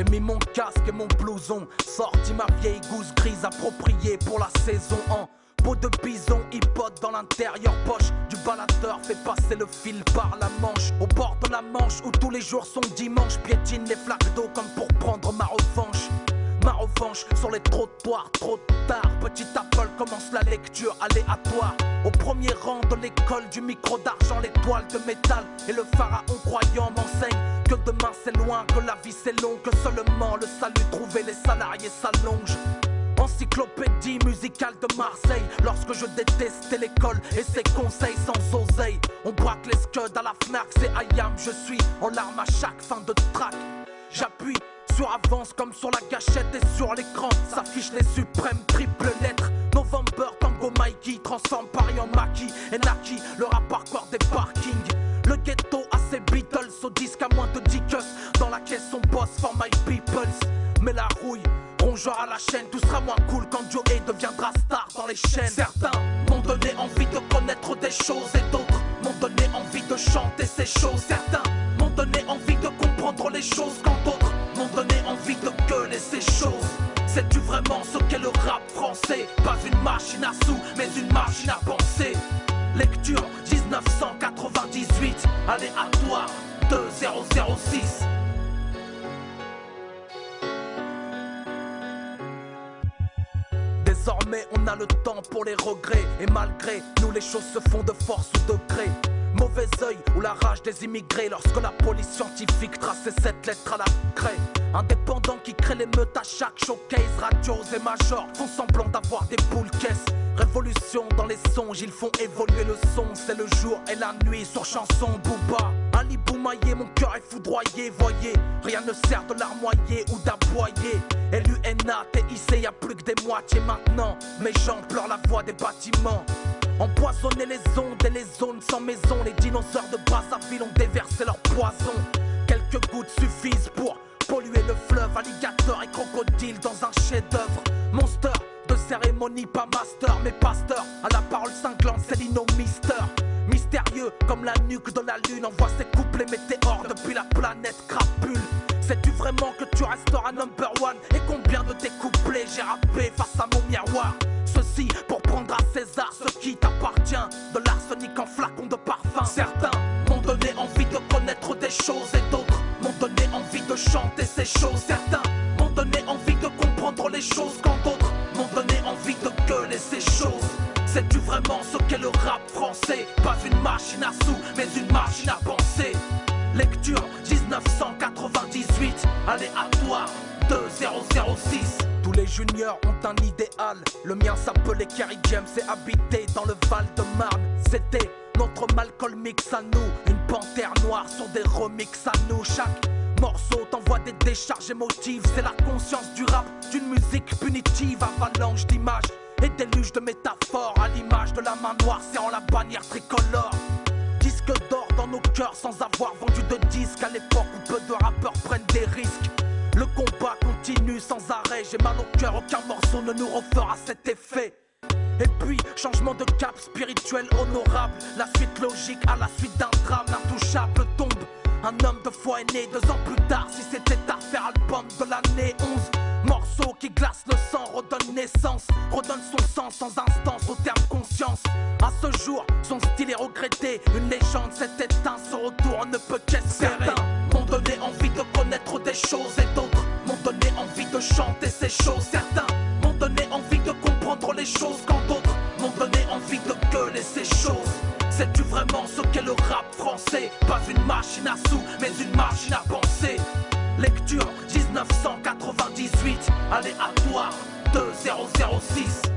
J'ai mis mon casque et mon blouson, sorti ma vieille gousse grise appropriée pour la saison en peau de bison, hip-hop dans l'intérieur poche du baladeur, fait passer le fil par la manche. Au bord de la Manche où tous les jours sont dimanche, piétine les flaques d'eau comme pour prendre ma revanche. Ma revanche sur les trottoirs, trop tard. Petit Apple commence la lecture aléatoire. Au premier rang de l'école du micro d'argent, l'étoile de métal et le pharaon croyant m'enseigne que demain c'est loin, que la vie c'est long, que seulement le salut trouvé les salariés s'allonge. Encyclopédie musicale de Marseille, lorsque je détestais l'école et ses conseils sans oseille. On braque les scuds à la Fnac, c'est Ayam, je suis en larmes à chaque fin de track. J'appuie sur avance comme sur la gâchette et sur l'écran s'affichent les suprêmes triples lettres. November, Tango, Mikey, transforme Paris en maquis et Naki, le rap hardcore des parkings. Le ghetto a ses Beatles, au disque à moins de 10 cuss. Dans la caisse on bosse for my peoples. Mais la rouille, rongeur à la chaîne, tout sera moins cool quand Joey deviendra star dans les chaînes. Certains m'ont donné envie de connaître des choses et d'autres m'ont donné envie de chanter ces choses. Certains m'ont donné envie de comprendre les choses quand d'autres m'ont donné envie de gueuler ces choses. Sais-tu vraiment ce qu'est le rap français? Pas une machine à sous, mais une machine à penser. Lecture 1998, aléatoire 2006. Désormais on a le temps pour les regrets. Et malgré nous les choses se font de force ou de gré. Mauvais œil ou la rage des immigrés lorsque la police scientifique traçait cette lettre à la craie. Indépendants qui créent l'émeute à chaque showcase. Radios et majors font semblant d'avoir des boules caisses. Révolution dans les songes, ils font évoluer le son. C'est le jour et la nuit sur chanson Booba. Ali Boumaillé, mon cœur est foudroyé. Voyez, rien ne sert de larmoyer ou d'aboyer. LUNA, TIC, y'a plus que des moitiés maintenant. Mes gens pleurent la voix des bâtiments. Empoisonner les ondes et les zones sans maison. Les dinosaures de Brazzaville ont déversé leur poison. Quelques gouttes suffisent pour polluer le fleuve. Alligator et crocodile dans un chef-d'œuvre. Monster de cérémonie, pas master, mais pasteur. À la parole cinglante, c'est Lino Mister. Mystérieux comme la nuque de la lune. Envoie ses couplets météores depuis la planète crapule. Sais-tu vraiment que tu resteras number one? Et combien de tes couplets j'ai rappé face à mon miroir? Ceci pour prendre à César ce qui t'appartient. De l'arsenic en flacon de parfum. Certains m'ont donné envie de connaître des choses et d'autres m'ont donné envie de chanter ces choses. Certains m'ont donné envie de comprendre les choses quand d'autres m'ont donné envie de gueuler ces choses. Sais-tu vraiment ce qu'est le rap français? Pas une machine à sous, mais une machine à penser. Lecture 1998, aléatoire 2006. Tous les juniors ont un idéal. Le mien s'appelait Kerry James et habitait dans le Val-de-Marne. C'était notre Malcolm X à nous, une panthère noire sur des remixes à nous. Chaque morceau t'envoie des décharges émotives. C'est la conscience du rap, d'une musique punitive. Avalanche d'images et déluge de métaphores. À l'image de la main noire serrant la bannière tricolore. Disque d'or dans nos cœurs sans avoir vendu de disques. À l'époque où peu de rappeurs prennent des risques. Le combat continue sans arrêt. J'ai mal au cœur, aucun morceau ne nous refera cet effet. Et puis, changement de cap spirituel honorable. La suite logique à la suite d'un drame. L'intouchable tombe. Un homme de foi est né 2 ans plus tard. Si c'était à faire album de l'année 11. Morceau qui glace le sang, redonne naissance. Redonne son sens sans instance au terme conscience. À ce jour, son style est regretté. Une légende s'est éteinte, ce retour ne peut qu'espérer. Certains m'ont donné envie de connaître des choses et d'autres m'ont donné envie de chanter ces choses. Certains m'ont donné envie de comprendre les choses quand d'autres m'ont donné envie de gueuler ces choses. Sais-tu vraiment ce qu'est le rap français? Pas une machine à sous, mais une machine à penser. Lecture 1998, aléatoire 2006.